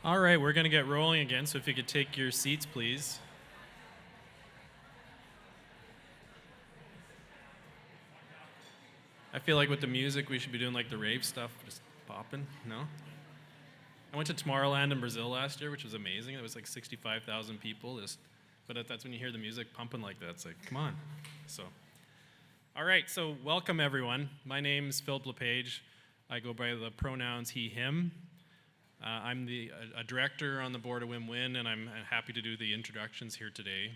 All right, we're going to get rolling again, so if you could take your seats, please. I feel like with the music, we should be doing like the rave stuff, just popping, no? I went to Tomorrowland in Brazil last year, which was amazing. It was like 65,000 people, but that's when you hear the music pumping like that. It's like, come on. All right, so welcome everyone. My name's Philip LePage. I go by the pronouns he, him. I'm a director on the board of WIM-WIN, and I'm happy to do the introductions here today.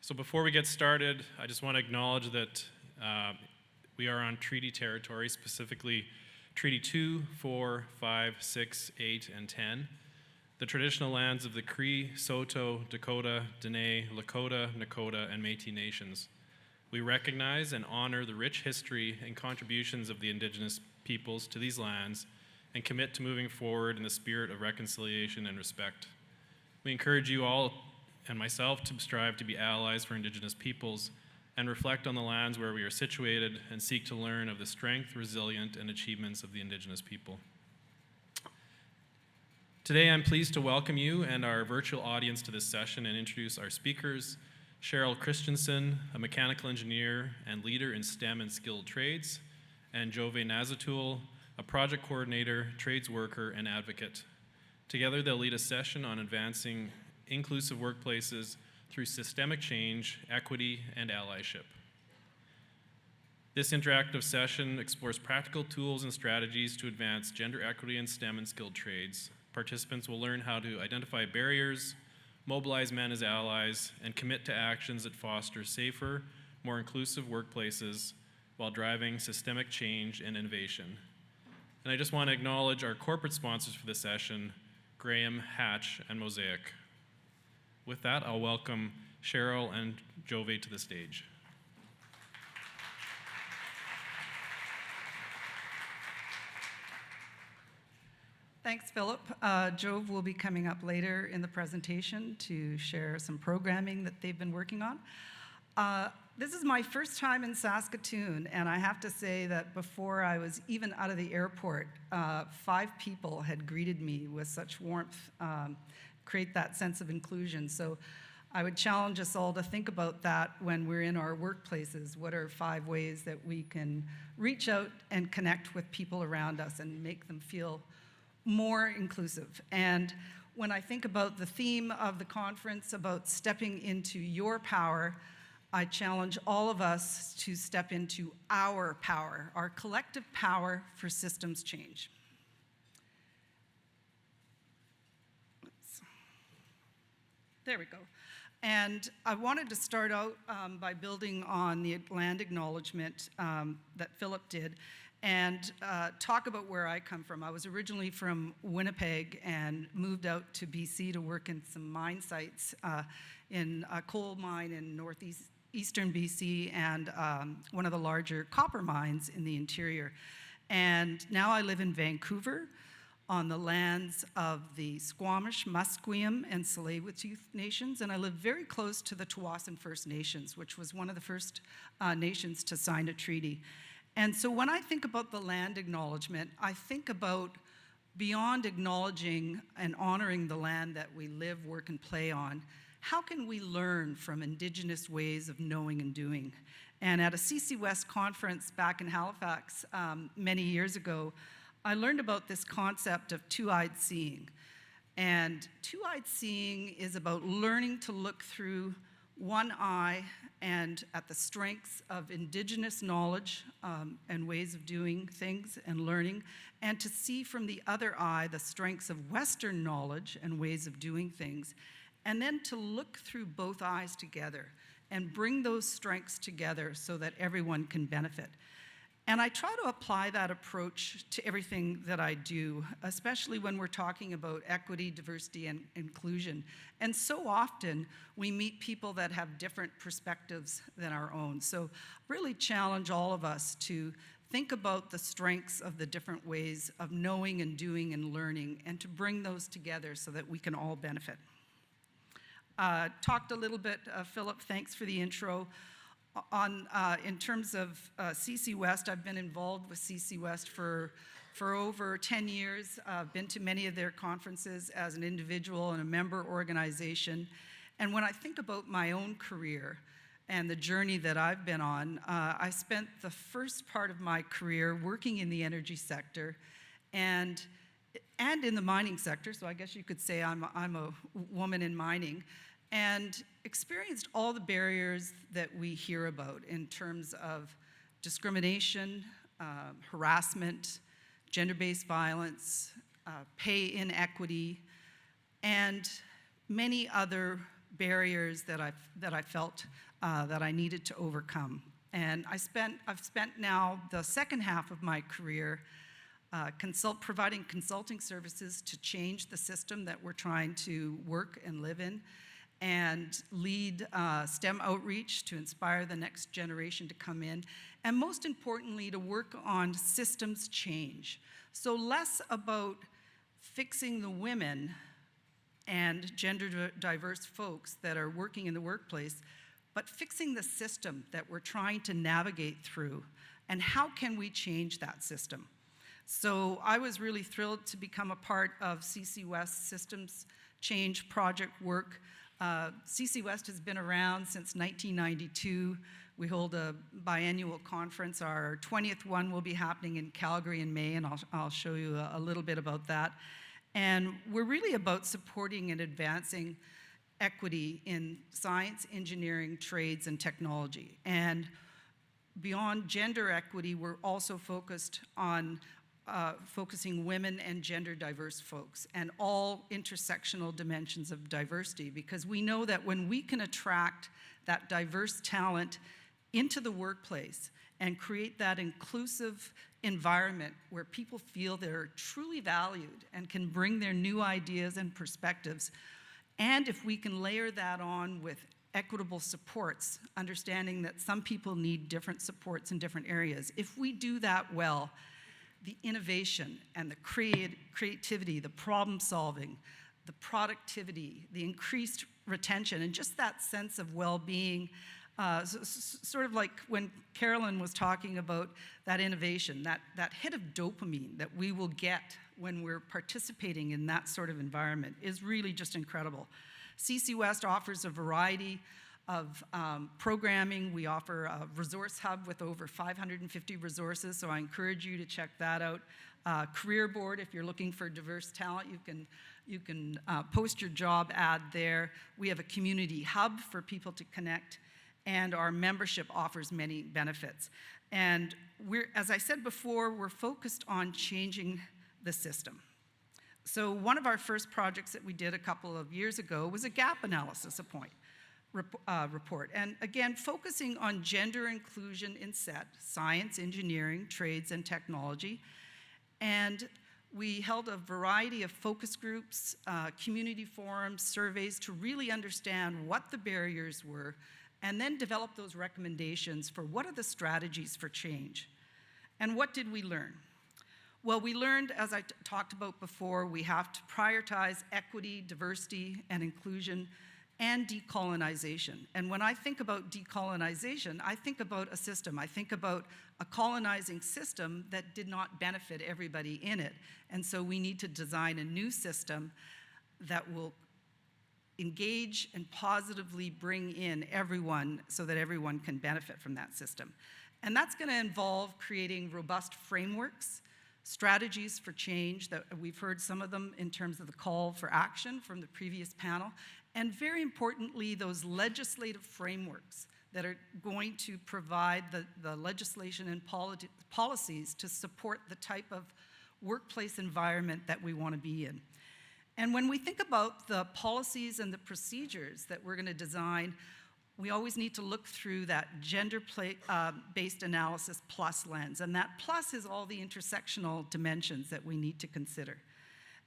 So before we get started, I just want to acknowledge that we are on treaty territory, specifically Treaty 2, 4, 5, 6, 8, and 10, the traditional lands of the Cree, Saulteaux, Dakota, Dene, Lakota, Nakota, and Métis nations. We recognize and honor the rich history and contributions of the Indigenous peoples to these lands and commit to moving forward in the spirit of reconciliation and respect. We encourage you all and myself to strive to be allies for Indigenous peoples and reflect on the lands where we are situated and seek to learn of the strength, resilience, and achievements of the Indigenous people. Today, I'm pleased to welcome you and our virtual audience to this session and introduce our speakers, Cheryl Christensen, a mechanical engineer and leader in STEM and skilled trades, and Jove Nazatul, a project coordinator, trades worker, and advocate. Together, they'll lead a session on advancing inclusive workplaces through systemic change, equity, and allyship. This interactive session explores practical tools and strategies to advance gender equity in STEM and skilled trades. Participants will learn how to identify barriers, mobilize men as allies, and commit to actions that foster safer, more inclusive workplaces while driving systemic change and innovation. And I just want to acknowledge our corporate sponsors for this session, Graham, Hatch, and Mosaic. With that, I'll welcome Cheryl and Jove to the stage. Thanks, Philip. Jove will be coming up later in the presentation to share some programming that they've been working on. This is my first time in Saskatoon, and I have to say that before I was even out of the airport, 5 people had greeted me with such warmth, create that sense of inclusion. So I would challenge us all to think about that when we're in our workplaces. What are 5 ways that we can reach out and connect with people around us and make them feel more inclusive? And when I think about the theme of the conference, about stepping into your power, I challenge all of us to step into our power, our collective power for systems change. There we go. And I wanted to start out by building on the land acknowledgement that Philip did and talk about where I come from. I was originally from Winnipeg and moved out to BC to work in some mine sites in a coal mine in northeastern BC and one of the larger copper mines in the interior. And now I live in Vancouver on the lands of the Squamish, Musqueam, and Tsleil-Waututh nations, and I live very close to the Tsawwassen First Nations, which was one of the first nations to sign a treaty. And so when I think about the land acknowledgement, I think about beyond acknowledging and honoring the land that we live, work, and play on, how can we learn from Indigenous ways of knowing and doing? And at a CCWESTT conference back in Halifax many years ago, I learned about this concept of two-eyed seeing. And two-eyed seeing is about learning to look through one eye and at the strengths of Indigenous knowledge and ways of doing things and learning, and to see from the other eye the strengths of Western knowledge and ways of doing things, and then to look through both eyes together and bring those strengths together so that everyone can benefit. And I try to apply that approach to everything that I do, especially when we're talking about equity, diversity, and inclusion. And so often, we meet people that have different perspectives than our own. So really challenge all of us to think about the strengths of the different ways of knowing and doing and learning, and to bring those together so that we can all benefit. Talked a little bit, Philip, thanks for the intro. In terms of CCWESTT, I've been involved with CCWESTT for For over 10 years, I've been to many of their conferences as an individual and a member organization. And when I think about my own career and the journey that I've been on, I spent the first part of my career working in the energy sector and in the mining sector, so I guess you could say I'm a woman in mining, and experienced all the barriers that we hear about in terms of discrimination, harassment, gender-based violence, pay inequity, and many other barriers that I felt that I needed to overcome. And I've spent now the second half of my career providing consulting services to change the system that we're trying to work and live in, and lead STEM outreach to inspire the next generation to come in, and most importantly, to work on systems change. So less about fixing the women and gender diverse folks that are working in the workplace, but fixing the system that we're trying to navigate through, and how can we change that system? So I was really thrilled to become a part of CCWESTT Systems Change Project work. CCWESTT has been around since 1992. We hold a biannual conference. Our 20th one will be happening in Calgary in May, and I'll show you a little bit about that. And we're really about supporting and advancing equity in science, engineering, trades, and technology. And beyond gender equity, we're also focused on focusing women and gender diverse folks and all intersectional dimensions of diversity, because we know that when we can attract that diverse talent into the workplace and create that inclusive environment where people feel they're truly valued and can bring their new ideas and perspectives, and if we can layer that on with equitable supports, understanding that some people need different supports in different areas, if we do that well, the innovation and the creativity, the problem solving, the productivity, the increased retention, and just that sense of well-being, sort of like when Carolyn was talking about that innovation, that hit of dopamine that we will get when we're participating in that sort of environment is really just incredible. CCWESTT offers a variety of programming. We offer a resource hub with over 550 resources, so I encourage you to check that out. Career board, if you're looking for diverse talent, you can post your job ad there. We have a community hub for people to connect, and our membership offers many benefits. And as I said before, we're focused on changing the system. So one of our first projects that we did a couple of years ago was a gap analysis report. And again, focusing on gender inclusion in CCWESTT, science, engineering, trades, and technology. And we held a variety of focus groups, community forums, surveys to really understand what the barriers were, and then develop those recommendations for what are the strategies for change. And what did we learn? Well, we learned, as I talked about before, we have to prioritize equity, diversity, and inclusion, and decolonization. And when I think about decolonization, I think about a system. I think about a colonizing system that did not benefit everybody in it. And so we need to design a new system that will engage and positively bring in everyone so that everyone can benefit from that system. And that's going to involve creating robust frameworks, strategies for change, that we've heard some of them in terms of the call for action from the previous panel, and very importantly, those legislative frameworks that are going to provide the legislation and policies to support the type of workplace environment that we want to be in. And when we think about the policies and the procedures that we're going to design, we always need to look through that gender-based analysis plus lens. And that plus is all the intersectional dimensions that we need to consider.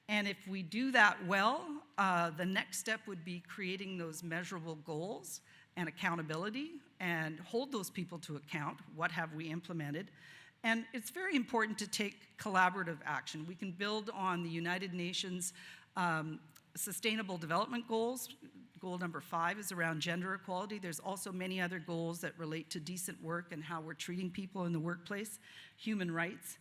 And if we do that well, the next step would be creating those measurable goals and accountability and hold those people to account. What have we implemented? And it's very important to take collaborative action. We can build on the United Nations Sustainable Development Goals. Goal number 5 is around gender equality. There's also many other goals that relate to decent work and how we're treating people in the workplace, human rights.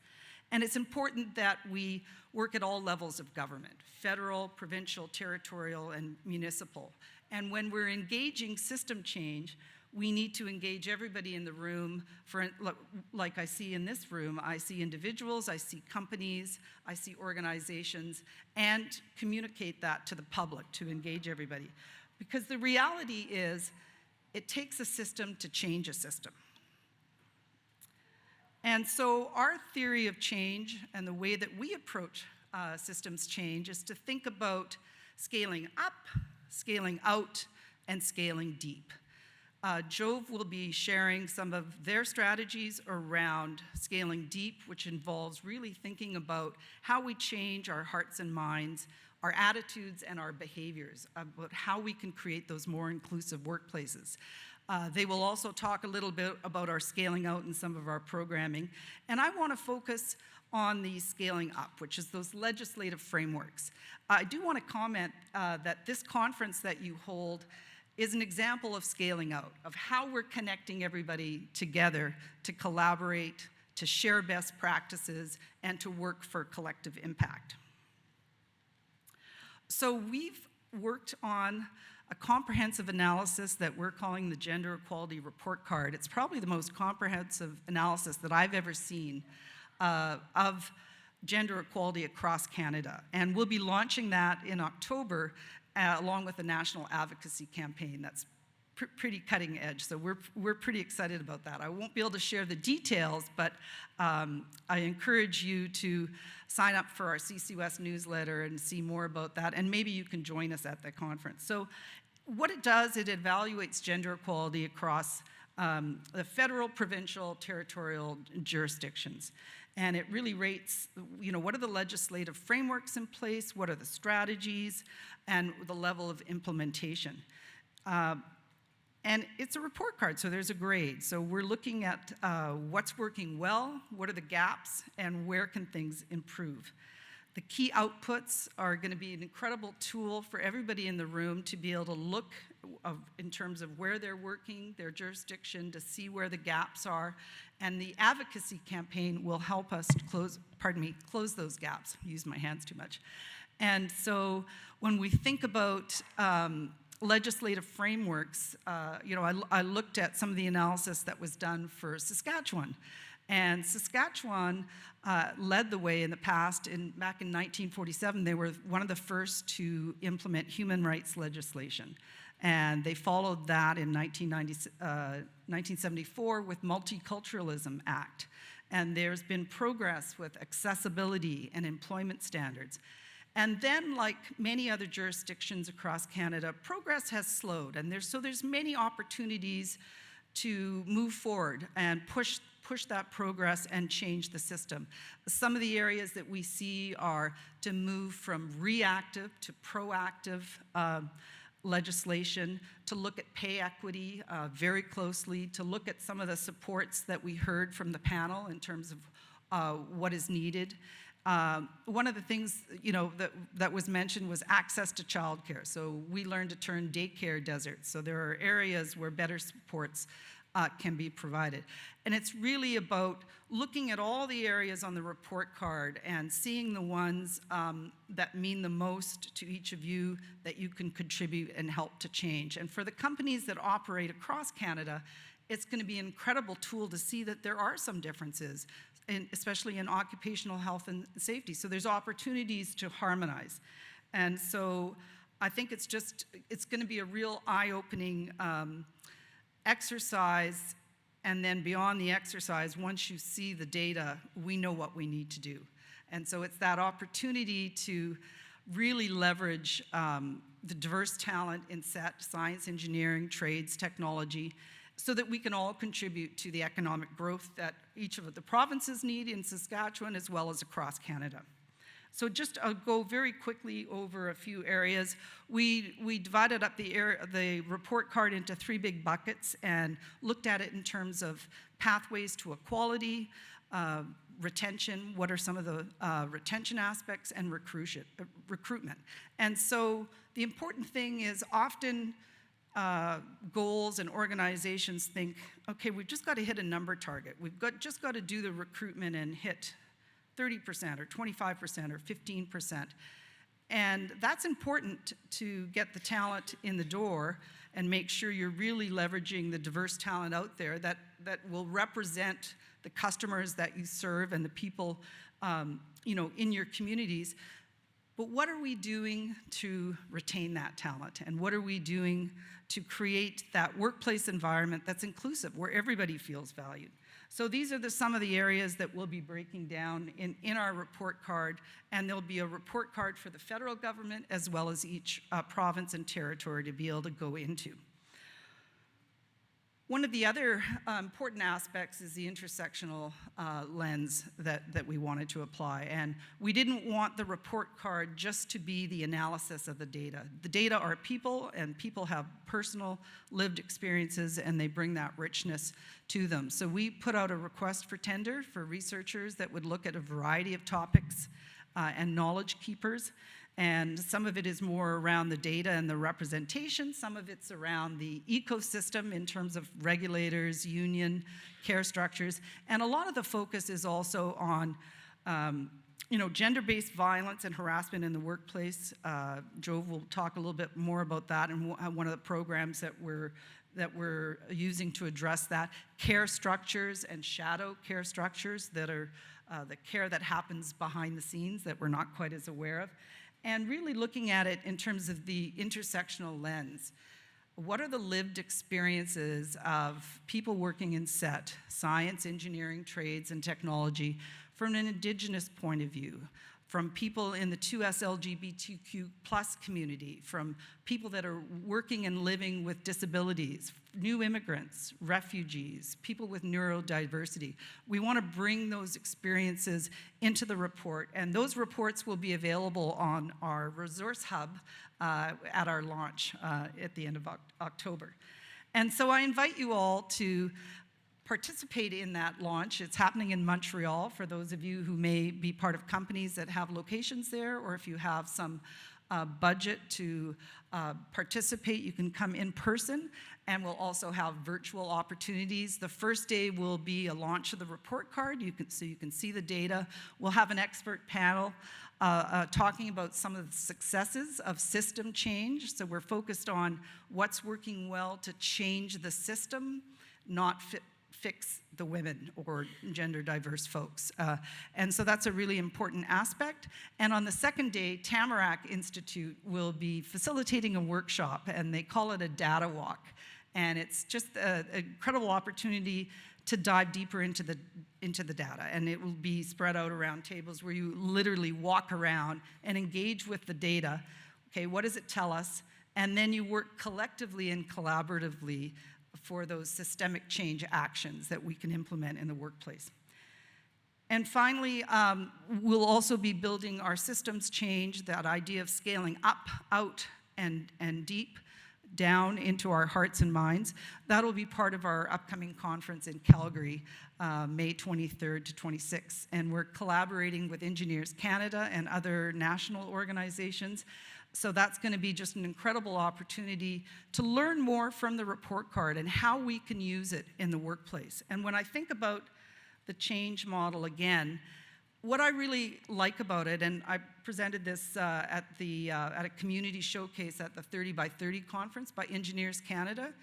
And it's important that we work at all levels of government, federal, provincial, territorial, and municipal. And when we're engaging system change, we need to engage everybody in the room. Like I see in this room, I see individuals, I see companies, I see organizations, and communicate that to the public to engage everybody. Because the reality is, it takes a system to change a system. And so our theory of change and the way that we approach systems change is to think about scaling up, scaling out, and scaling deep. Jove will be sharing some of their strategies around scaling deep, which involves really thinking about how we change our hearts and minds, our attitudes and our behaviors, about how we can create those more inclusive workplaces. They will also talk a little bit about our scaling out and some of our programming. And I want to focus on the scaling up, which is those legislative frameworks. I do want to comment that this conference that you hold is an example of scaling out, of how we're connecting everybody together to collaborate, to share best practices, and to work for collective impact. So we've worked on a comprehensive analysis that we're calling the Gender Equality Report Card. It's probably the most comprehensive analysis that I've ever seen of gender equality across Canada. And we'll be launching that in October along with a national advocacy campaign that's pretty cutting edge. So we're pretty excited about that. I won't be able to share the details, but I encourage you to sign up for our CCWESTT newsletter and see more about that, and maybe you can join us at the conference. So what it does, it evaluates gender equality across the federal, provincial, territorial jurisdictions. And it really rates, what are the legislative frameworks in place, what are the strategies, and the level of implementation. And it's a report card, so there's a grade. So we're looking at what's working well, what are the gaps, and where can things improve. The key outputs are going to be an incredible tool for everybody in the room to be able to look in terms of where they're working, their jurisdiction, to see where the gaps are. And the advocacy campaign will help us to close those gaps. I use my hands too much. And so when we think about legislative frameworks, I looked at some of the analysis that was done for Saskatchewan. And Saskatchewan led the way in the past. Back in 1947, they were one of the first to implement human rights legislation. And they followed that in 1974 with Multiculturalism Act. And there's been progress with accessibility and employment standards. And then, like many other jurisdictions across Canada, progress has slowed. And there's many opportunities to move forward and push that progress and change the system. Some of the areas that we see are to move from reactive to proactive legislation, to look at pay equity very closely, to look at some of the supports that we heard from the panel in terms of what is needed. One of the things that was mentioned was access to childcare. So we learned to turn daycare deserts. So there are areas where better supports can be provided. And it's really about looking at all the areas on the report card and seeing the ones that mean the most to each of you that you can contribute and help to change. And for the companies that operate across Canada, it's going to be an incredible tool to see that there are some differences, especially in occupational health and safety. So there's opportunities to harmonize. And so I think it's going to be a real eye-opening exercise. And then beyond the exercise, once you see the data, we know what we need to do. And so it's that opportunity to really leverage the diverse talent in CCWESTT, science, engineering, trades, technology, so that we can all contribute to the economic growth that each of the provinces need in Saskatchewan as well as across Canada. So I'll go very quickly over a few areas. We divided up the report card into 3 big buckets and looked at it in terms of pathways to equality, retention, what are some of the retention aspects, and recruitment. And so the important thing is often goals and organizations think, okay, we've just got to hit a number target. We've just got to do the recruitment and hit 30% or 25% or 15%. And that's important to get the talent in the door and make sure you're really leveraging the diverse talent out there that will represent the customers that you serve and the people in your communities. But what are we doing to retain that talent? And what are we doing to create that workplace environment that's inclusive, where everybody feels valued? So these are some of the areas that we'll be breaking down in our report card, and there'll be a report card for the federal government as well as each province and territory to be able to go into. One of the other important aspects is the intersectional lens that we wanted to apply. And we didn't want the report card just to be the analysis of the data. The data are people, and people have personal lived experiences, and they bring that richness to them. So we put out a request for tender for researchers that would look at a variety of topics and knowledge keepers. And some of it is more around the data and the representation. Some of it's around the ecosystem in terms of regulators, union, care structures. And a lot of the focus is also on gender-based violence and harassment in the workplace. Jove will talk a little bit more about that and one of the programs that we're using to address that. Care structures and shadow care structures that are the care that happens behind the scenes that we're not quite as aware of. And really looking at it in terms of the intersectional lens. What are the lived experiences of people working in CCWESTT, science, engineering, trades, and technology, from an Indigenous point of view, from people in the 2S LGBTQ plus community, from people that are working and living with disabilities, new immigrants, refugees, people with neurodiversity. We want to bring those experiences into the report, and those reports will be available on our resource hub at our launch at the end of October. And so I invite you all to participate in that launch. It's happening in Montreal for those of you who may be part of companies that have locations there, or if you have some budget to participate, you can come in person, and we'll also have virtual opportunities. The first day will be a launch of the report card, so you can see the data. We'll have an expert panel talking about some of the successes of system change. So we're focused on what's working well to change the system, not fix the women or gender diverse folks. And so that's a really important aspect. And on the second day, Tamarack Institute will be facilitating a workshop, and they call it a data walk. And it's just an incredible opportunity to dive deeper into the data. And it will be spread out around tables where you literally walk around and engage with the data. Okay, what does it tell us? And then you work collectively and collaboratively for those systemic change actions that we can implement in the workplace. And finally, we'll also be building our systems change, that idea of scaling up, out, and deep, down into our hearts and minds. That'll be part of our upcoming conference in Calgary, May 23rd to 26th. And we're collaborating with Engineers Canada and other national organizations. So that's going to be just an incredible opportunity to learn more from the report card and how we can use it in the workplace. And when I think about the change model again, what I really like about it, and I presented this at a community showcase at the 30 by 30 conference by Engineers Canada,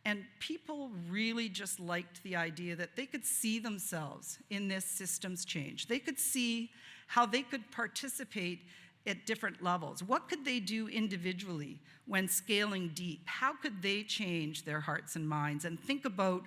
and people really just liked the idea that they could see themselves in this systems change. They could see how they could participate at different levels. What could they do individually when scaling deep? How could they change their hearts and minds and think about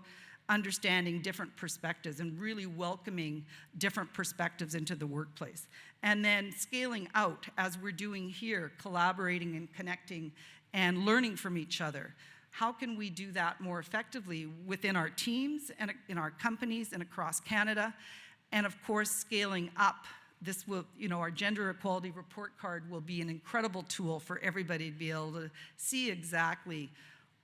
understanding different perspectives and really welcoming different perspectives into the workplace? And then scaling out, as we're doing here, collaborating and connecting and learning from each other. How can we do that more effectively within our teams and in our companies and across Canada? And of course, scaling up. This will, our gender equality report card will be an incredible tool for everybody to be able to see exactly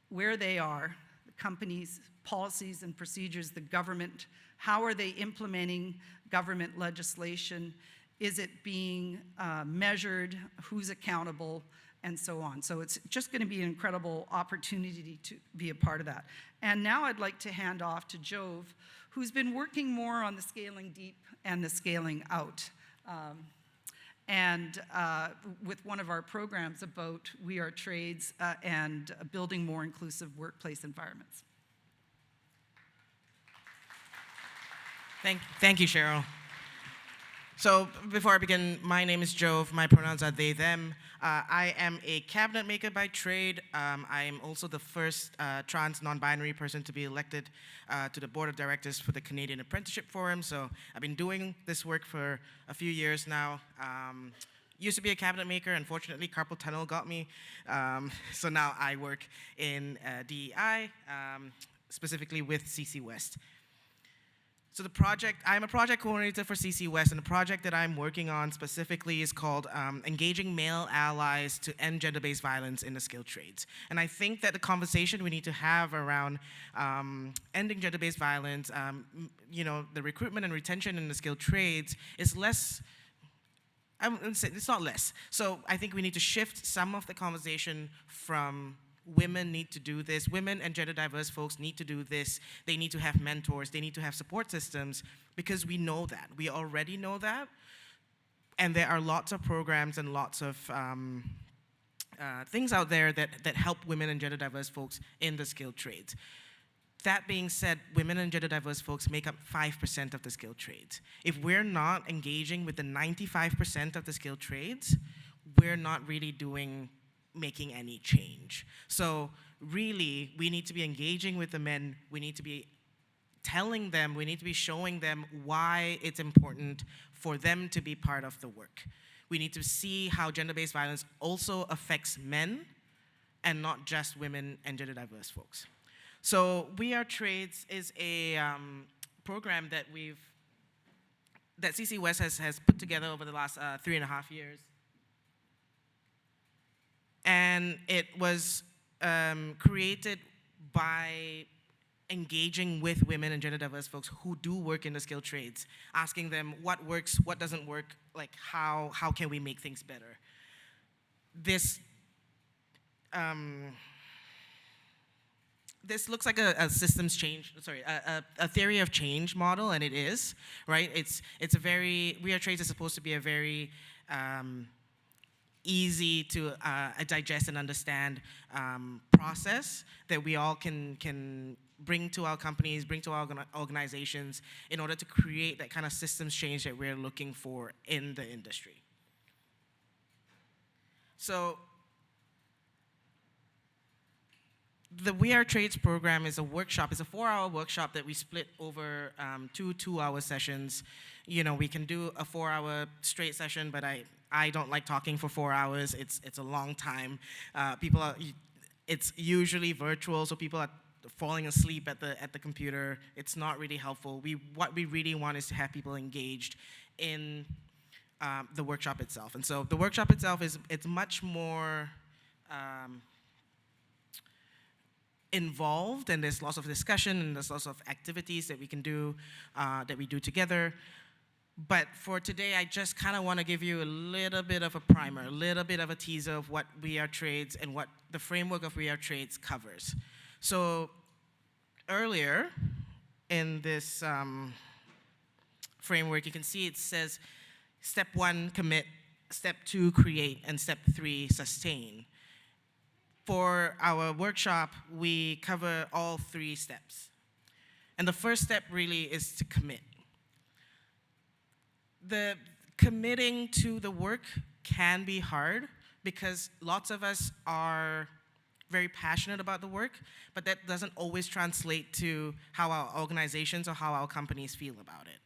where they are, the companies, policies and procedures, the government, how are they implementing government legislation, is it being measured, who's accountable, and so on. So it's just going to be an incredible opportunity to be a part of that. And now I'd like to hand off to Jove, who's been working more on the scaling deep and the scaling out. With one of our programs about We Are Trades and building more inclusive workplace environments. Thank you, Cheryl. So before I begin, my name is Jove. My pronouns are they, them. I am a cabinet maker by trade. I am also the first trans non-binary person to be elected to the board of directors for the Canadian Apprenticeship Forum. So I've been doing this work for a few years now. Used to be a cabinet maker. Unfortunately, carpal tunnel got me. So now I work in DEI, specifically with CCWESTT. So I'm a project coordinator for CCWESTT, and the project that I'm working on specifically is called Engaging Male Allies to End Gender-Based Violence in the Skilled Trades. And I think that the conversation we need to have around ending gender-based violence, the recruitment and retention in the skilled trades is less, I wouldn't say, it's not less. So I think we need to shift some of the conversation from women need to do this. Women and gender diverse folks need to do this. They need to have mentors. They need to have support systems because we know that. We already know that. And there are lots of programs and lots of things out there that help women and gender diverse folks in the skilled trades. That being said, women and gender diverse folks make up 5% of the skilled trades. If we're not engaging with the 95% of the skilled trades, we're not really making any change. So really, we need to be engaging with the men. We need to be telling them, we need to be showing them why it's important for them to be part of the work. We need to see how gender-based violence also affects men and not just women and gender diverse folks. So We Are Trades is a program that CCWESTT has put together over the last 3.5 years. And it was created by engaging with women and gender diverse folks who do work in the skilled trades, asking them what works, what doesn't work, like how can we make things better. This looks like a systems change, a theory of change model, and it is, right? It's a very, We Are Trades is supposed to be a very easy to digest and understand process that we all can bring to our companies, bring to our organizations in order to create that kind of systems change that we're looking for in the industry. So the We Are Trades program is a workshop. It's a 4-hour workshop that we split over 2 2-hour sessions. You know, we can do a 4-hour straight session, but I don't like talking for 4 hours. It's a long time. It's usually virtual, so people are falling asleep at the computer. It's not really helpful. What we really want is to have people engaged in the workshop itself. And so the workshop itself it's much more involved, and there's lots of discussion and there's lots of activities that we can do, that we do together. But for today, I just kind of want to give you a little bit of a primer, a little bit of a teaser of what We Are Trades and what the framework of We Are Trades covers. So earlier in this framework, you can see it says step 1, commit, step 2, create, and step 3, sustain. For our workshop, we cover all 3 steps. And the first step really is to commit. The committing to the work can be hard because lots of us are very passionate about the work, but that doesn't always translate to how our organizations or how our companies feel about it,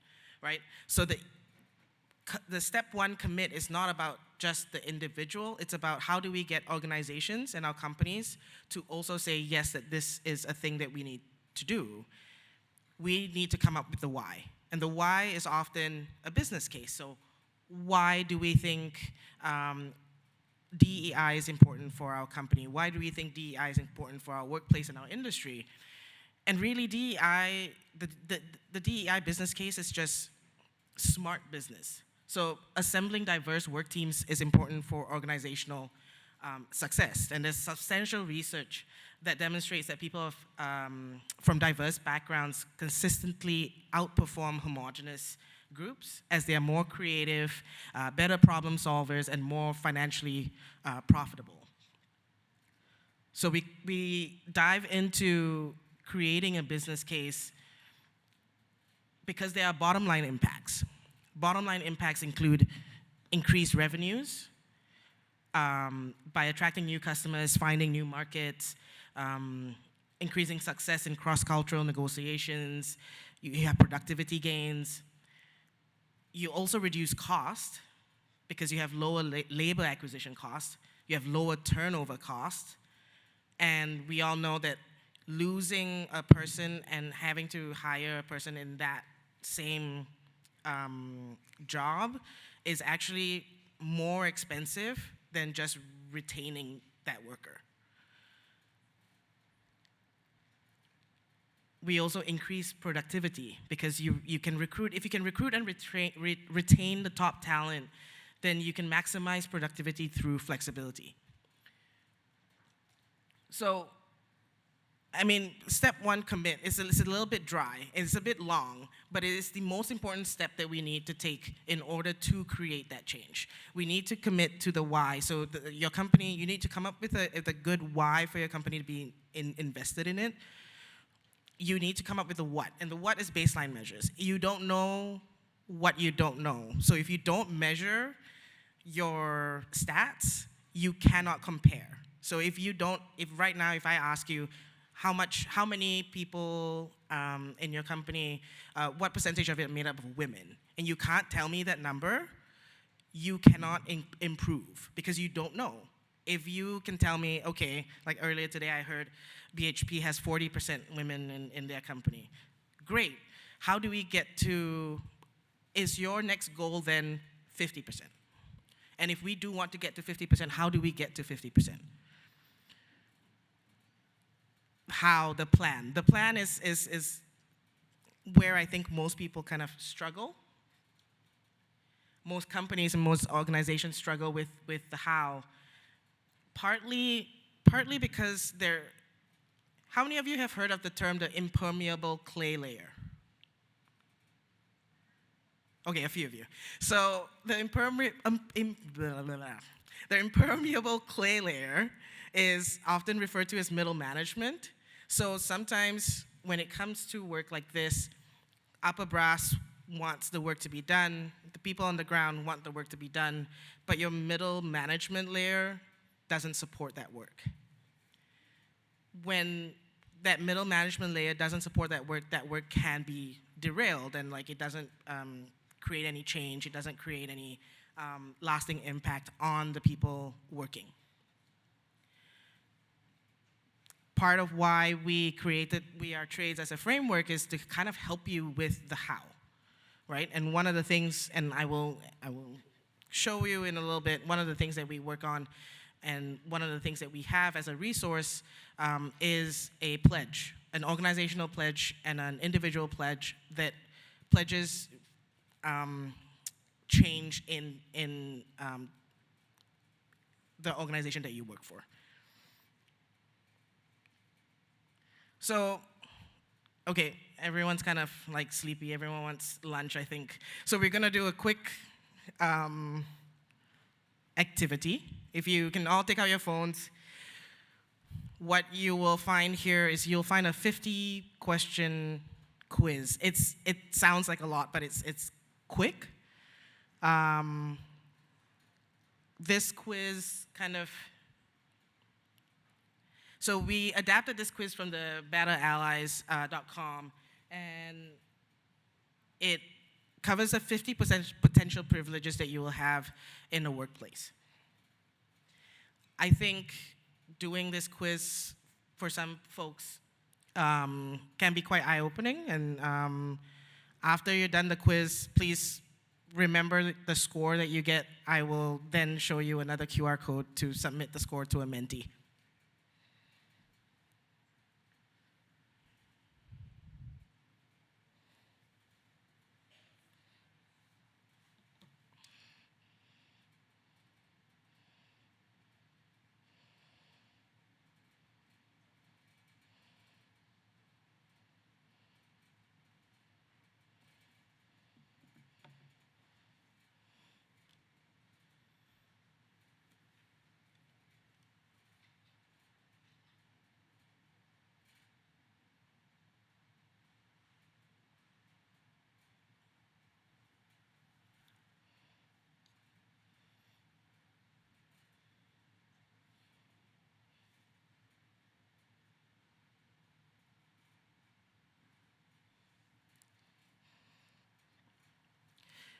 right? So the step 1 commit is not about just the individual, it's about how do we get organizations and our companies to also say yes, that this is a thing that we need to do. We need to come up with the why. And the why is often a business case. So why do we think DEI is important for our company? Why do we think DEI is important for our workplace and our industry? And really DEI, the DEI business case is just smart business. So assembling diverse work teams is important for organizational success. And there's substantial research that demonstrates that people from diverse backgrounds consistently outperform homogeneous groups as they are more creative, better problem solvers, and more financially profitable. So we dive into creating a business case because there are bottom line impacts. Bottom line impacts include increased revenues by attracting new customers, finding new markets, increasing success in cross-cultural negotiations. You have productivity gains. You also reduce cost because you have lower labor acquisition costs. You have lower turnover costs. And we all know that losing a person and having to hire a person in that same job is actually more expensive than just retaining that worker. We also increase productivity because you can recruit. If you can recruit and retain the top talent, then you can maximize productivity through flexibility. So, I mean, step one, commit. It's a little bit dry. It's a bit long, but it is the most important step that we need to take in order to create that change. We need to commit to the why. So your company, you need to come up with a good why for your company to be invested in it. You need to come up with the what, and the what is baseline measures. You don't know what you don't know. So if you don't measure your stats, you cannot compare. So if right now, if I ask you, how many people in your company, what percentage of it made up of women, and you can't tell me that number, you cannot improve because you don't know. If you can tell me, okay, like earlier today I heard BHP has 40% women in their company. Great. How do we get to, is your next goal then 50%? And if we do want to get to 50%, how do we get to 50%? How, the plan. The plan is where I think most people kind of struggle. Most companies and most organizations struggle with the how. Partly because how many of you have heard of the term the impermeable clay layer? Okay, a few of you. So the impermeable clay layer is often referred to as middle management. So sometimes when it comes to work like this, upper brass wants the work to be done, the people on the ground want the work to be done, but your middle management layer doesn't support that work. When that middle management layer doesn't support that work can be derailed, and like it doesn't create any change, it doesn't create any lasting impact on the people working. Part of why we created We Are Trades as a framework is to kind of help you with the how, right? And one of the things, and I will show you in a little bit, one of the things that we work on and one of the things that we have as a resource is a pledge, an organizational pledge and an individual pledge that pledges change in the organization that you work for. So, okay, everyone's kind of like sleepy. Everyone wants lunch, I think. So we're gonna do a quick activity. If you can all take out your phones, what you will find here is you'll find a 50-question quiz. It sounds like a lot, but it's quick. This quiz kind of, so we adapted this quiz from the betterallies.com, and it covers the 50% potential privileges that you will have in the workplace. I think doing this quiz for some folks can be quite eye-opening, and after you're done the quiz, please remember the score that you get. I will then show you another QR code to submit the score to a mentee.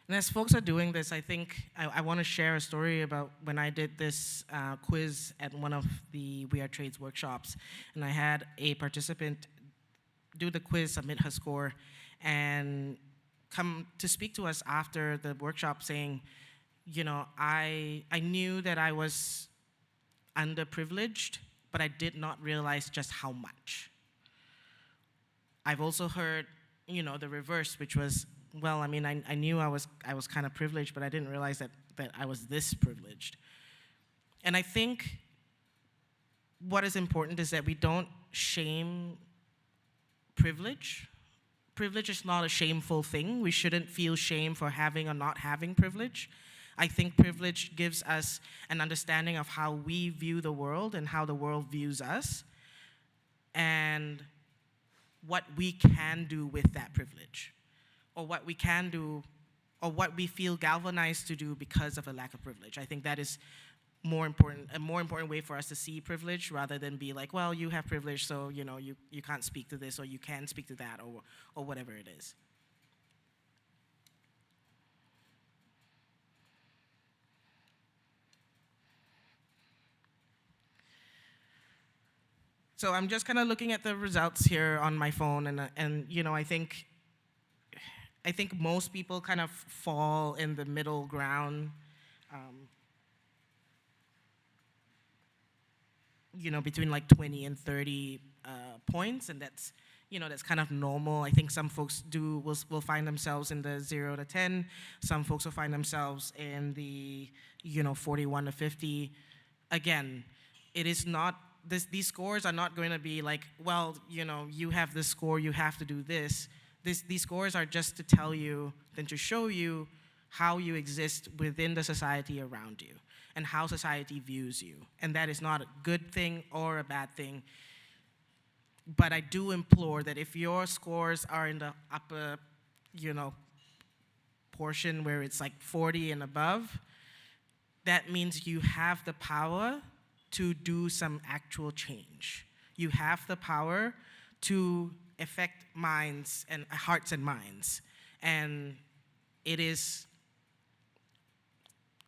And as folks are doing this, I think I want to share a story about when I did this quiz at one of the We Are Trades workshops. And I had a participant do the quiz, submit her score, and come to speak to us after the workshop saying, you know, I knew that I was underprivileged, but I did not realize just how much. I've also heard, you know, the reverse, which was, well, I mean, I knew I was kind of privileged, but I didn't realize that I was this privileged. And I think what is important is that we don't shame privilege. Privilege is not a shameful thing. We shouldn't feel shame for having or not having privilege. I think privilege gives us an understanding of how we view the world and how the world views us, and what we can do with that privilege, or what we can do, or what we feel galvanized to do because of a lack of privilege. I think that is a more important way for us to see privilege, rather than be like, well, you have privilege, so you know you can't speak to this, or you can speak to that, or whatever it is. So I'm just kind of looking at the results here on my phone, and you know, I think most people kind of fall in the middle ground, you know, between like 20 and 30 points, and that's, you know, that's kind of normal. I think some folks will find themselves in the 0 to 10. Some folks will find themselves in the, you know, 41 to 50. Again, it is not, these scores are not going to be like, well, you know, you have this score, you have to do this. These scores are just to tell you, then to show you how you exist within the society around you and how society views you. And that is not a good thing or a bad thing. But I do implore that if your scores are in the upper, you know, portion where it's like 40 and above, that means you have the power to do some actual change. You have the power to affect minds and hearts and minds. And it is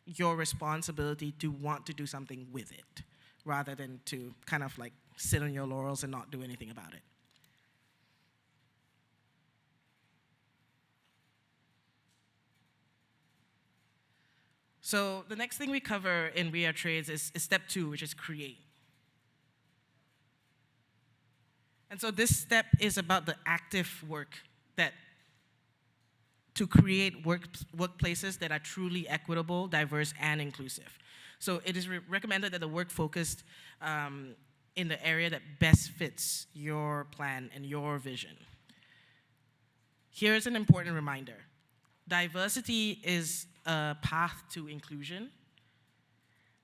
your responsibility to want to do something with it, rather than to kind of like sit on your laurels and not do anything about it. So the next thing we cover in We Are Trades is step 2, which is create. And so this step is about the active work to create workplaces that are truly equitable, diverse, and inclusive. So it is recommended that the work focused in the area that best fits your plan and your vision. Here's an important reminder. Diversity is a path to inclusion.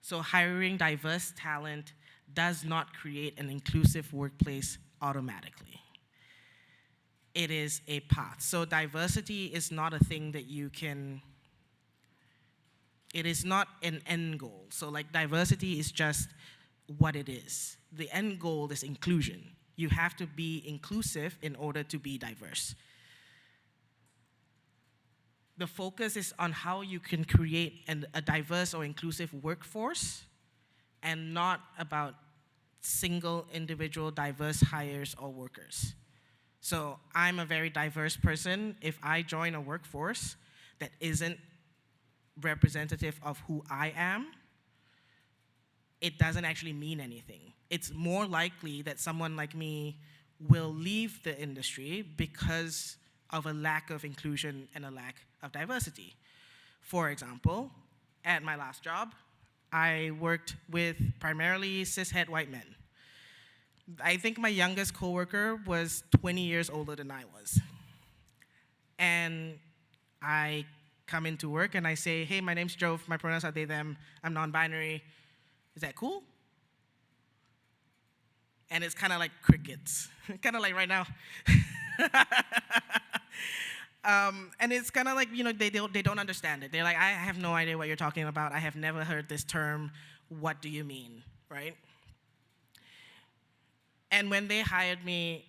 So hiring diverse talent does not create an inclusive workplace automatically. It is a path. So diversity is not a thing that you can, it is not an end goal. So like diversity is just what it is. The end goal is inclusion. You have to be inclusive in order to be diverse. The focus is on how you can create a diverse or inclusive workforce, and not about single individual diverse hires or workers. So I'm a very diverse person. If I join a workforce that isn't representative of who I am, it doesn't actually mean anything. It's more likely that someone like me will leave the industry because of a lack of inclusion and a lack of diversity. For example, at my last job, I worked with primarily cishet white men. I think my youngest coworker was 20 years older than I was. And I come into work and I say, hey, my name's Joe, my pronouns are they, them, I'm non-binary. Is that cool? And it's kind of like crickets, kind of like right now. And it's kind of like, you know, they don't understand it. They're like, I have no idea what you're talking about. I have never heard this term. What do you mean, right? And when they hired me,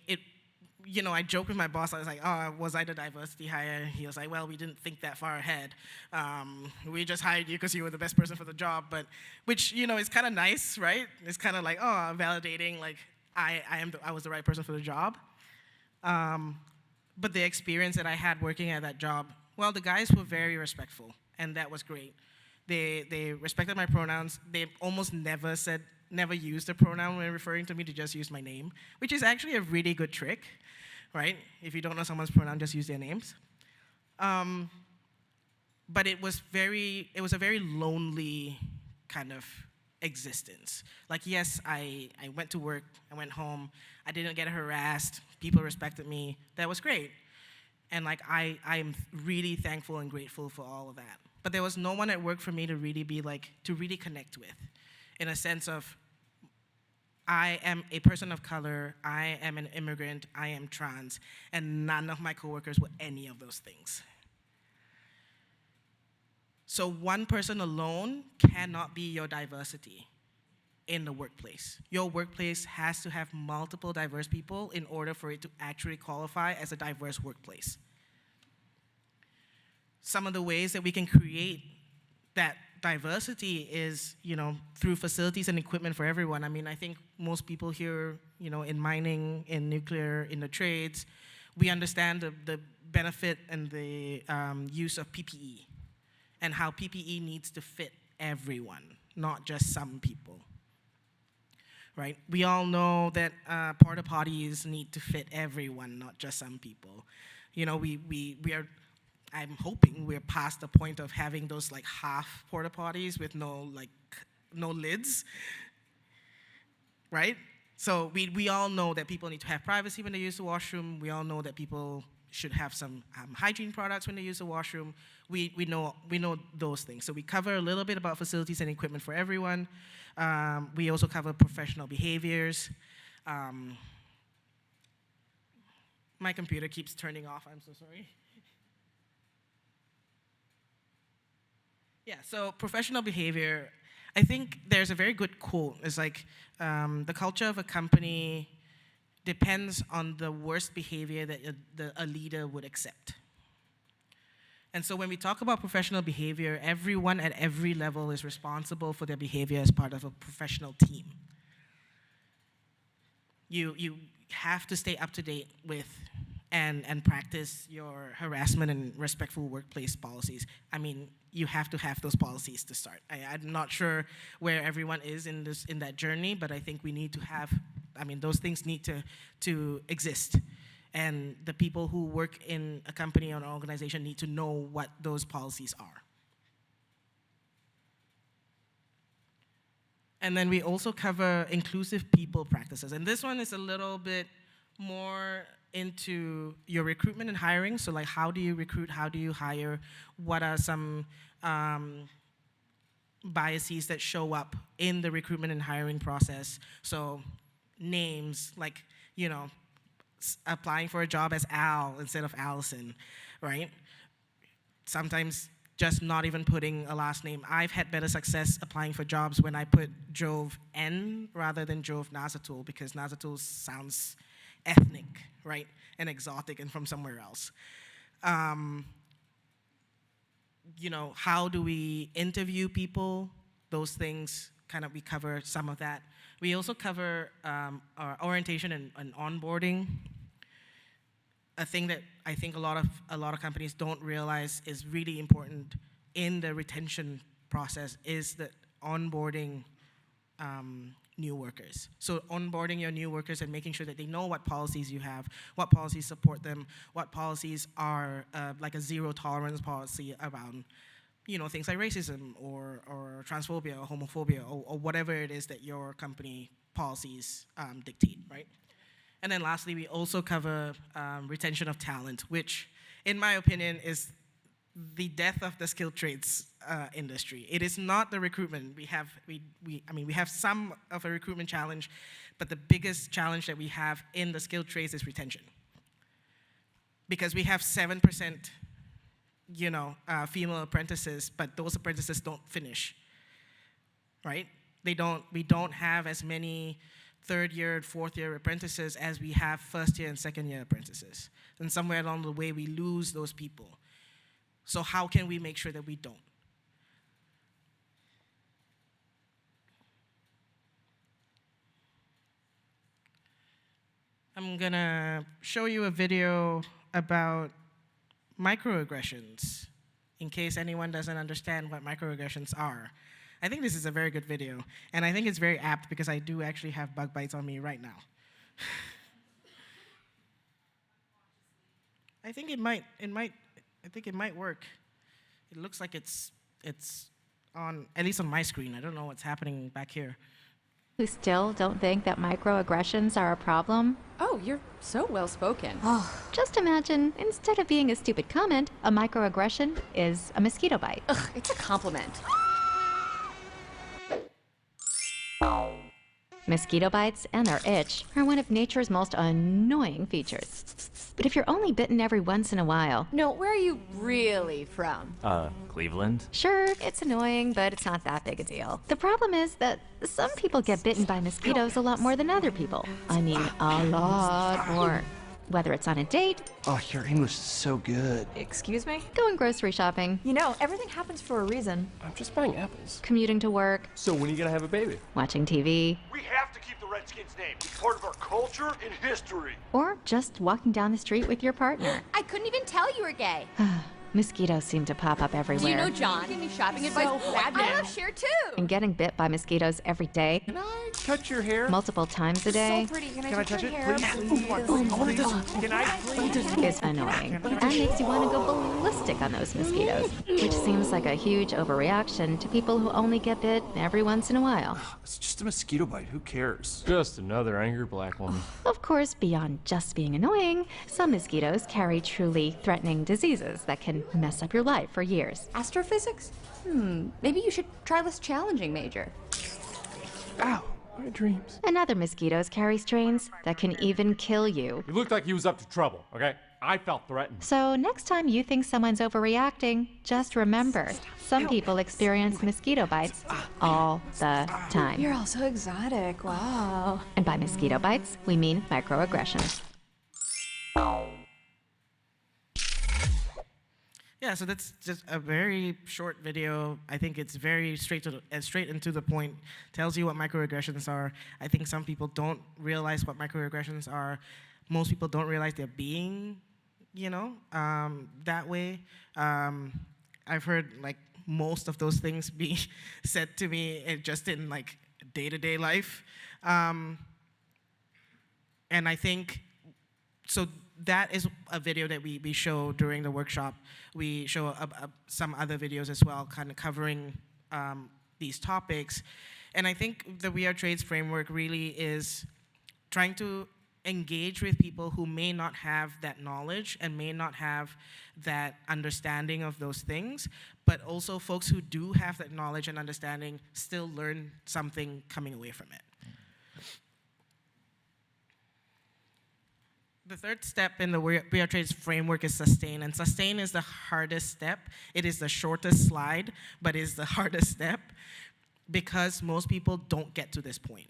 I joked with my boss. I was like, "Oh, was I the diversity hire?" He was like, "Well, we didn't think that far ahead. We just hired you because you were the best person for the job." But which is kind of nice, right? It's kind of like, oh, validating. Like I was the right person for the job. But the experience that I had working at that job, well, the guys were very respectful, and that was great. They respected my pronouns. They almost never used a pronoun when referring to me. They just used my name, which is actually a really good trick, right? If you don't know someone's pronoun, just use their names. But it was a very lonely kind of existence. Like, yes, I went to work, I went home, I didn't get harassed, people respected me, that was great. And like, I'm really thankful and grateful for all of that. But there was no one at work for me to really connect with, in a sense of, I am a person of color, I am an immigrant, I am trans, and none of my coworkers were any of those things. So one person alone cannot be your diversity in the workplace. Your workplace has to have multiple diverse people in order for it to actually qualify as a diverse workplace. Some of the ways that we can create that diversity is, through facilities and equipment for everyone. I mean, I think most people here, in mining, in nuclear, in the trades, we understand the benefit and the use of PPE and how PPE needs to fit everyone, not just some people, right? We all know that porta potties need to fit everyone, not just some people. I'm hoping we're past the point of having those like half porta potties with no lids, right? So we all know that people need to have privacy when they use the washroom. We all know that people should have some hygiene products when they use the washroom. We know those things. So we cover a little bit about facilities and equipment for everyone. We also cover professional behaviors. My computer keeps turning off, I'm so sorry. Yeah, so professional behavior, I think there's a very good quote. It's like, the culture of a company depends on the worst behavior that a leader would accept. And so when we talk about professional behavior, everyone at every level is responsible for their behavior as part of a professional team. You have to stay up to date with and practice your harassment and respectful workplace policies. I mean, you have to have those policies to start. I'm not sure where everyone is in that journey, but I think we need to have, those things need to exist. And the people who work in a company or an organization need to know what those policies are. And then we also cover inclusive people practices. And this one is a little bit more into your recruitment and hiring. So like, how do you recruit? How do you hire? What are some biases that show up in the recruitment and hiring process? So names, like, applying for a job as Al instead of Allison, right? Sometimes just not even putting a last name. I've had better success applying for jobs when I put Jove N rather than Jove Nazatul, because Nazatul sounds ethnic, right? And exotic and from somewhere else. How do we interview people? Those things, we cover some of that. We also cover our orientation and onboarding. A thing that I think a lot of companies don't realize is really important in the retention process is that onboarding new workers. So onboarding your new workers and making sure that they know what policies you have, what policies support them, what policies are like a zero tolerance policy around things like racism or transphobia or homophobia or whatever it is that your company policies dictate, right? And then lastly, we also cover retention of talent, which in my opinion is the death of the skilled trades industry. It is not the recruitment. We have some of a recruitment challenge, but the biggest challenge that we have in the skilled trades is retention. Because we have 7%, female apprentices, but those apprentices don't finish, right? We don't have as many third year, fourth year apprentices as we have first year and second year apprentices. And somewhere along the way, we lose those people. So how can we make sure that we don't? I'm gonna show you a video about microaggressions, in case anyone doesn't understand what microaggressions are. I think this is a very good video, and I think it's very apt because I do actually have bug bites on me right now. I think it might work. It looks like it's on, at least on my screen. I don't know what's happening back here. Who still don't think that microaggressions are a problem? Oh, you're so well spoken. Just imagine, instead of being a stupid comment, a microaggression is a mosquito bite. Ugh, it's a compliment. Mosquito bites and their itch are one of nature's most annoying features. But if you're only bitten every once in a while, No, where are you really from? Cleveland? sure, it's annoying, but it's not that big a deal. The problem is that some people get bitten by mosquitoes a lot more than other people. I mean, a lot more. Whether it's on a date, Oh, your English is so good. Excuse me? going grocery shopping, You know, everything happens for a reason. I'm just buying apples. commuting to work, So when are you gonna have a baby? watching TV, We have to keep the Redskins name. It's part of our culture and history. or just walking down the street with your partner. I couldn't even tell you were gay. Mosquitoes seem to pop up everywhere. Do you know John? Give me shopping advice. I love Cher too. And getting bit by mosquitoes every day, Can I touch your hair? multiple times a day, Pretty. Can Can I touch your it, hair, please? Can I please? is annoying and makes you want to go ballistic on those mosquitoes, which seems like a huge overreaction to people who only get bit every once in a while. It's just a mosquito bite. Who cares? Just another angry black woman. Of course, beyond just being annoying, some mosquitoes carry truly threatening diseases that can mess up your life for years. Astrophysics? Maybe you should try this challenging major. Ow, my dreams. And other mosquitoes carry strains that can even kill you. He looked like he was up to trouble, okay? I felt threatened. So next time you think someone's overreacting, just remember, some people experience mosquito bites all the time. You're all so exotic. Wow. And by mosquito bites, we mean microaggressions. Yeah, so that's just a very short video. I think it's very straight into the point. Tells you what microaggressions are. I think some people don't realize what microaggressions are. Most people don't realize they're being, that way. I've heard like most of those things be said to me just in like day-to-day life, and I think so. That is a video that we show during the workshop. We show some other videos as well, kind of covering these topics. And I think the We Are Trades framework really is trying to engage with people who may not have that knowledge and may not have that understanding of those things, but also folks who do have that knowledge and understanding still learn something coming away from it. The third step in the We Are Trades framework is sustain, and sustain is the hardest step. It is the shortest slide, but is the hardest step because most people don't get to this point.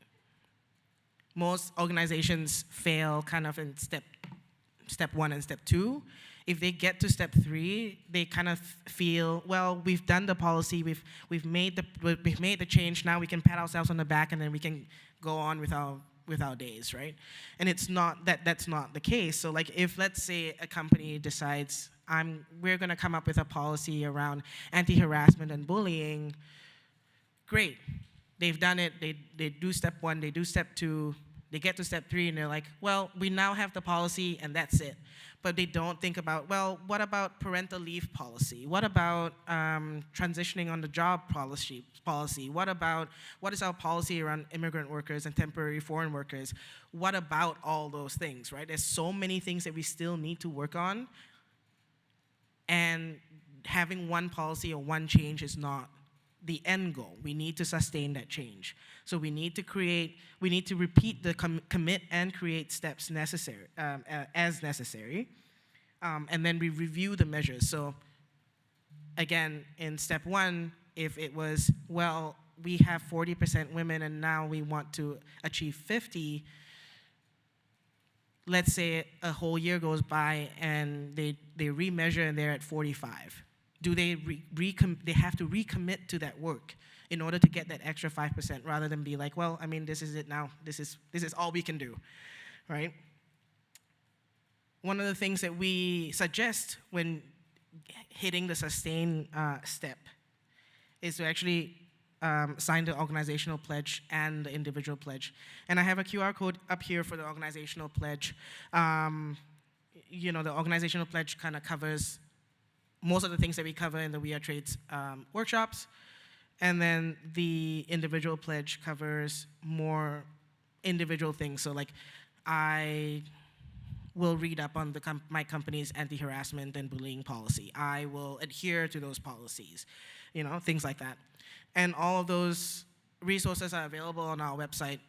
Most organizations fail kind of in step 1 and step 2. If they get to step 3, they kind of feel, well, we've done the policy, we've made the change. Now we can pat ourselves on the back, and then we can go on with our days, right? And it's not that's not the case. So like if let's say a company decides we're gonna come up with a policy around anti-harassment and bullying, great. They've done it, they do step 1, they do step 2, they get to step 3 and they're like, well, we now have the policy and that's it. But they don't think about, well, what about parental leave policy? What about transitioning on the job policy? What is our policy around immigrant workers and temporary foreign workers? What about all those things, right? There's so many things that we still need to work on, and having one policy or one change is not the end goal. We need to sustain that change. So we need to repeat the commit and create steps necessary, as necessary, and then we review the measures. So again, in step 1, if it was, well, we have 40% women and now we want to achieve 50, let's say a whole year goes by and they remeasure and they're at 45. Do they they have to recommit to that work in order to get that extra 5% rather than be like, well, I mean, this is it now. This is all we can do, right? One of the things that we suggest when hitting the sustain step is to actually sign the organizational pledge and the individual pledge. And I have a QR code up here for the organizational pledge. You know, the organizational pledge kind of covers most of the things that we cover in the We Are Trades workshops. And then the individual pledge covers more individual things. So like I will read up on my company's anti-harassment and bullying policy. I will adhere to those policies, you know, things like that. And all of those resources are available on our website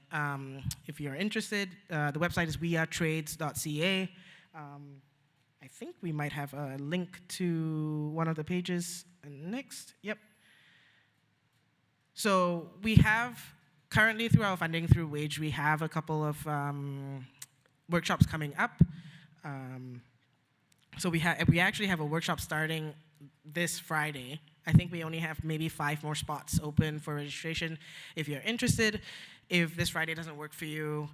if you're interested. The website is wearetrades.ca. I think we might have a link to one of the pages next. Yep. So we have, currently through our funding through WAGE, we have a couple of workshops coming up. So we actually have a workshop starting this Friday. I think we only have maybe 5 more spots open for registration. If you're interested, if this Friday doesn't work for you,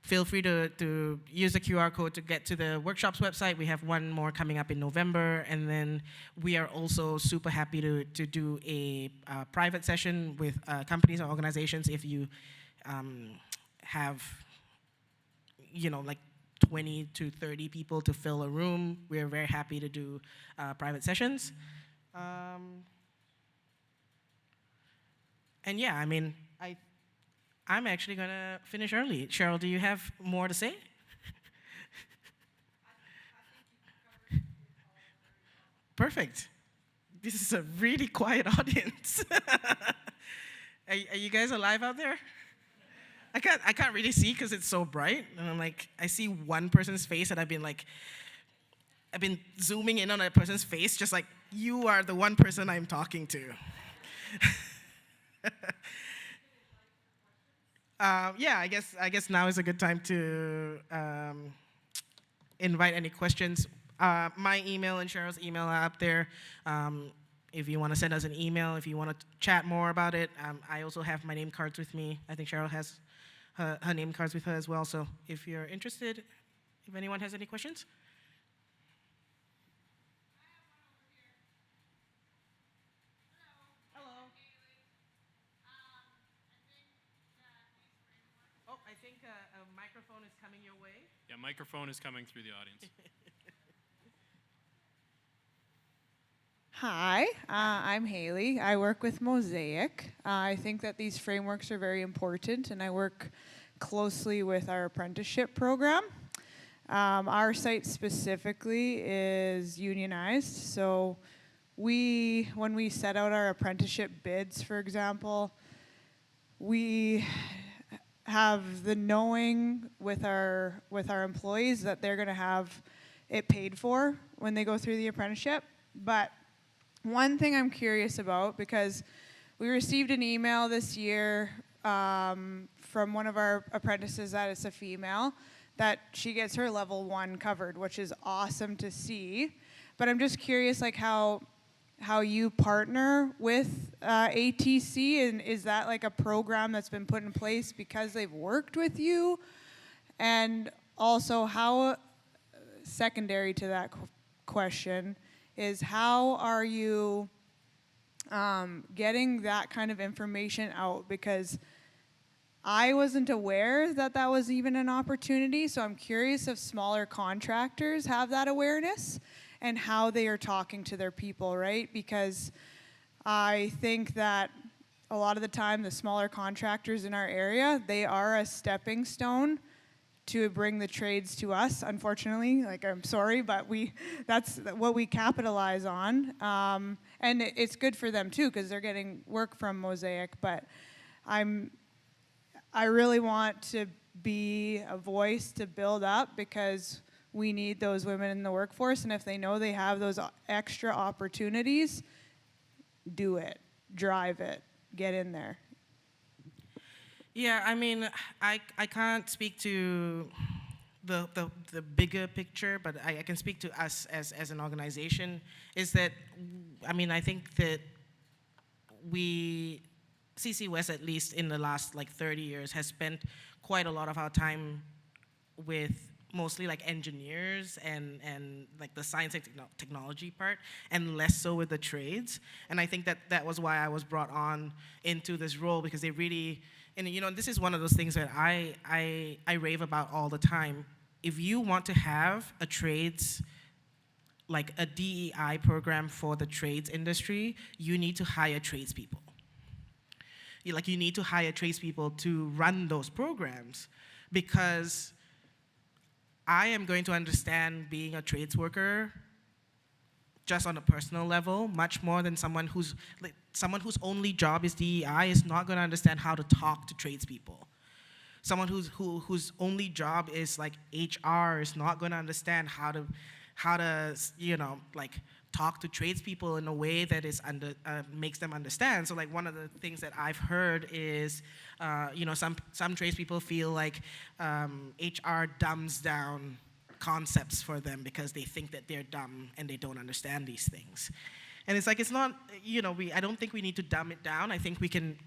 feel free to use the QR code to get to the workshop's website. We have one more coming up in November, and then we are also super happy to do a private session with companies or organizations if you have, you know, like 20 to 30 people to fill a room. We are very happy to do private sessions. And yeah, I mean, I'm actually gonna finish early. Cheryl, do you have more to say? Perfect. This is a really quiet audience. Are you guys alive out there? I can't really see because it's so bright, and I'm like, I see one person's face, and I've been zooming in on that person's face, just like, you are the one person I'm talking to. Yeah, I guess now is a good time to invite any questions. My email and Cheryl's email are up there. If you want to send us an email, if you want to chat more about it, I also have my name cards with me. I think Cheryl has her name cards with her as well. So if you're interested, if anyone has any questions. I think a microphone is coming your way. Yeah, microphone is coming through the audience. Hi, I'm Haley. I work with Mosaic. I think that these frameworks are very important, and I work closely with our apprenticeship program. Our site specifically is unionized, so when we set out our apprenticeship bids, for example, we have the knowing with our employees that they're going to have it paid for when they go through the apprenticeship. But one thing I'm curious about, because we received an email this year from one of our apprentices that is a female, that she gets her level 1 covered, which is awesome to see. But I'm just curious, like how you partner with ATC, and is that like a program that's been put in place because they've worked with you? And also, how, secondary to that question, is how are you getting that kind of information out? Because I wasn't aware that that was even an opportunity, so I'm curious if smaller contractors have that awareness and how they are talking to their people, right? Because I think that a lot of the time the smaller contractors in our area, they are a stepping stone to bring the trades to us, unfortunately. Like, I'm sorry, but that's what we capitalize on. And it's good for them too, because they're getting work from Mosaic, but I really want to be a voice to build up, because we need those women in the workforce, and if they know they have those extra opportunities, do it, drive it, get in there? Yeah, I mean, I can't speak to the bigger picture, but I can speak to us as an organization, is that, I mean, I think that CC West, at least in the last like 30 years, has spent quite a lot of our time with mostly like engineers and like the science and technology part, and less so with the trades. And I think that was why I was brought on into this role, because they really, and you know, this is one of those things that I rave about all the time. If you want to have a trades, like a DEI program for the trades industry, you need to hire tradespeople. You need to hire tradespeople to run those programs, because I am going to understand being a trades worker just on a personal level much more than someone whose only job is DEI is not going to understand how to talk to tradespeople. Someone whose only job is like HR is not going to understand how to like talk to tradespeople in a way that is makes them understand. So like one of the things that I've heard is, some tradespeople feel like HR dumbs down concepts for them because they think that they're dumb and they don't understand these things. And it's like, it's not, I don't think we need to dumb it down. I think we can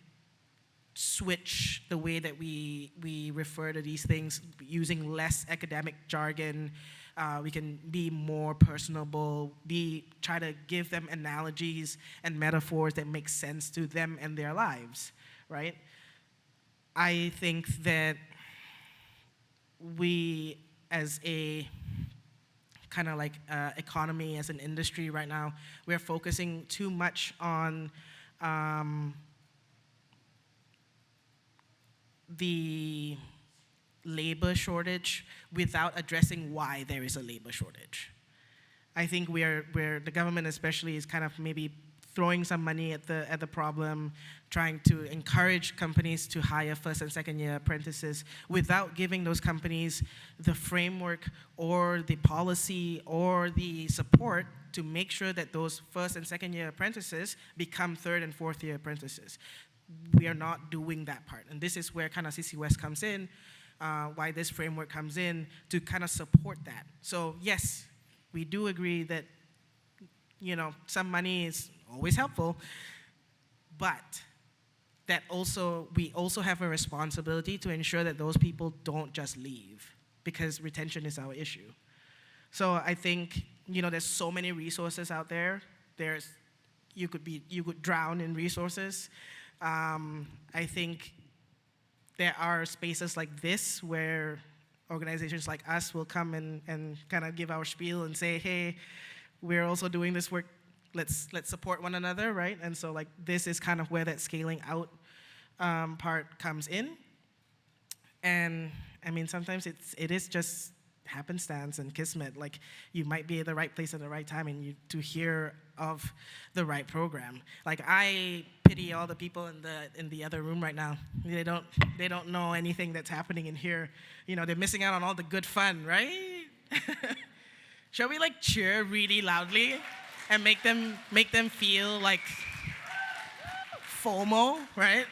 switch the way that we refer to these things using less academic jargon. We can be more personable, try to give them analogies and metaphors that make sense to them and their lives, right? I think that we, as a kind of like economy, as an industry right now, we're focusing too much on the labor shortage without addressing why there is a labor shortage. I think where the government especially is kind of maybe throwing some money at the problem, trying to encourage companies to hire first and second year apprentices without giving those companies the framework or the policy or the support to make sure that those first and second year apprentices become third and fourth year apprentices. We are not doing that part. And this is where kind of CC West comes in, why this framework comes in to kind of support that. So yes, we do agree that, some money is always helpful, but that we also have a responsibility to ensure that those people don't just leave, because retention is our issue. So I think, there's so many resources out there. You could drown in resources. I think there are spaces like this where organizations like us will come and kind of give our spiel and say, hey, we're also doing this work, let's support one another, right? And so like this is kind of where that scaling out part comes in. And I mean, sometimes it is just happenstance and kismet. Like you might be at the right place at the right time and to hear of the right program. Like I pity all the people in the other room right now. They don't know anything that's happening in here. They're missing out on all the good fun, right? Shall we like cheer really loudly and make them feel like FOMO, right?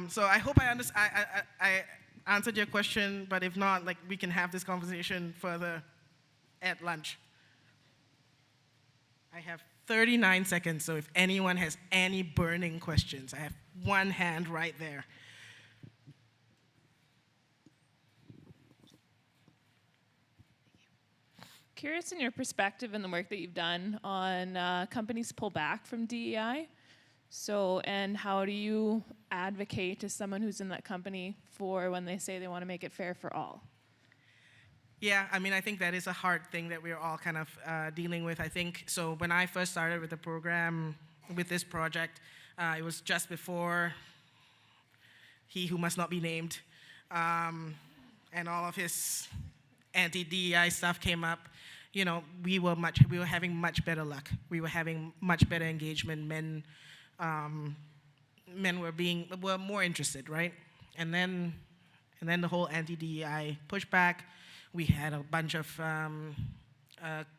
So I hope I answered your question, but if not, like we can have this conversation further at lunch. I have 39 seconds, so if anyone has any burning questions, I have one hand right there. Curious in your perspective and the work that you've done on companies pull back from DEI. So, and how do you advocate as someone who's in that company for when they say they want to make it fair for all? Yeah, I mean, I think that is a hard thing that we're all kind of dealing with. I think, so when I first started with the program, with this project, it was just before He Who Must Not Be Named, and all of his anti-DEI stuff came up. We were having much better luck. We were having much better engagement. Men were more interested, right? And then the whole anti-DEI pushback. We had a bunch of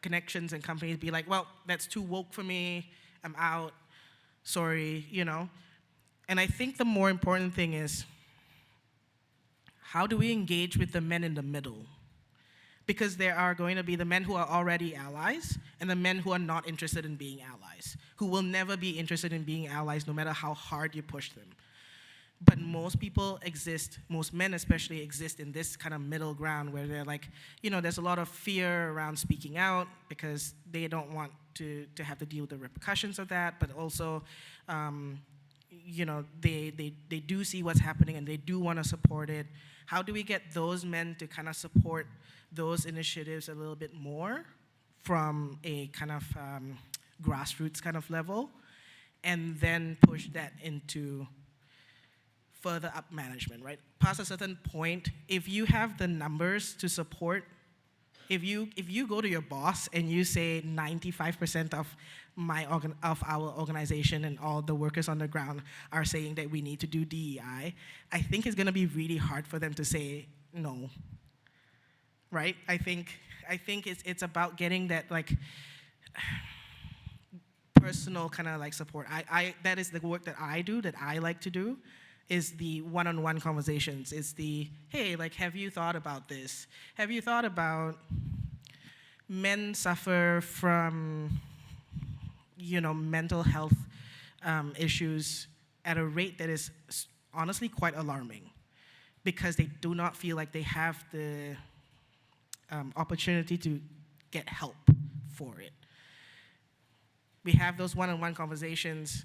connections and companies be like, well, that's too woke for me, I'm out. sorry, you know. And I think the more important thing is, how do we engage with the men in the middle? Because there are going to be the men who are already allies and the men who are not interested in being allies, who will never be interested in being allies no matter how hard you push them. But most people exist, most men especially exist in this kind of middle ground where they're like, you know, there's a lot of fear around speaking out because they don't want to have to deal with the repercussions of that, but also, you know, they do see what's happening and they do want to support it. How do we get those men to kind of support those initiatives a little bit more from a kind of grassroots kind of level, and then push that into further up management, right? Past a certain point, if you have the numbers to support, if you go to your boss and you say 95% of our organization and all the workers on the ground are saying that we need to do DEI, I think it's gonna be really hard for them to say no, right? I think it's about getting that like personal kind of like support. That is the work that I do, that I like to do, is the one-on-one conversations. It's the, hey, like, have you thought about this? Have you thought about men suffer from, you know, mental health issues at a rate that is honestly quite alarming, because they do not feel like they have the opportunity to get help for it. We have those one-on-one conversations.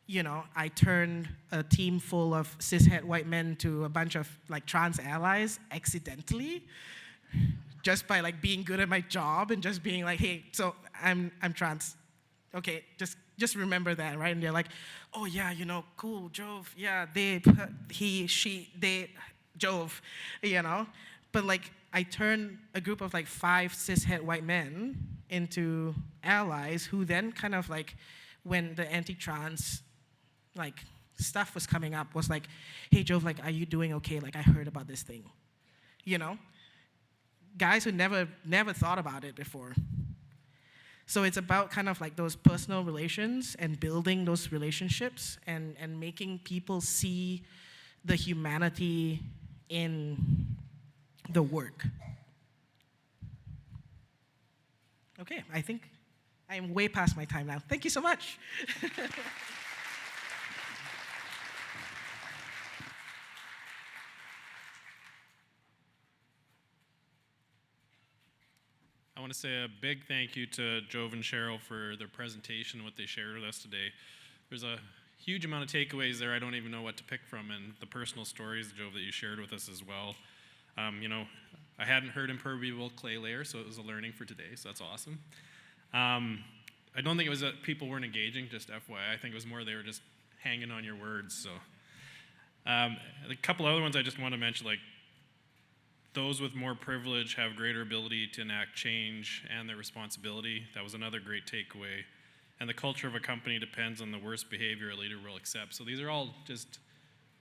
You know, I turned a team full of cishet white men to a bunch of like trans allies accidentally, just by like being good at my job and just being like, hey, so I'm trans. Okay, just remember that, right? And they're like, oh yeah, you know, cool, Jove, yeah, they, Jove, you know? But like, I turned a group of like 5 cishet white men into allies who then kind of like, when the anti-trans like stuff was coming up, was like, hey Jove, like, are you doing okay? Like, I heard about this thing, you know? Guys who never thought about it before. So it's about kind of like those personal relations and building those relationships and making people see the humanity in the work. Okay, I think I am way past my time now. Thank you so much. I want to say a big thank you to Jove and Cheryl for their presentation and what they shared with us today. There's a huge amount of takeaways there I don't even know what to pick from, and the personal stories, Jove, that you shared with us as well. You know, I hadn't heard impermeable clay layer, so it was a learning for today, so that's awesome. I don't think it was that people weren't engaging, just FYI. I think it was more they were just hanging on your words. So a couple other ones I just want to mention, like, those with more privilege have greater ability to enact change and their responsibility. That was another great takeaway. And the culture of a company depends on the worst behavior a leader will accept. So these are all just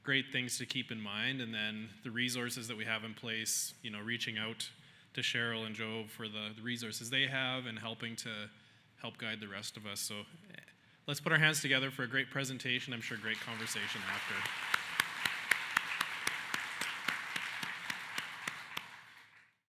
great things to keep in mind. And then the resources that we have in place, you know, reaching out to Cheryl and Jove for the resources they have and helping to help guide the rest of us. So let's put our hands together for a great presentation. I'm sure great conversation after.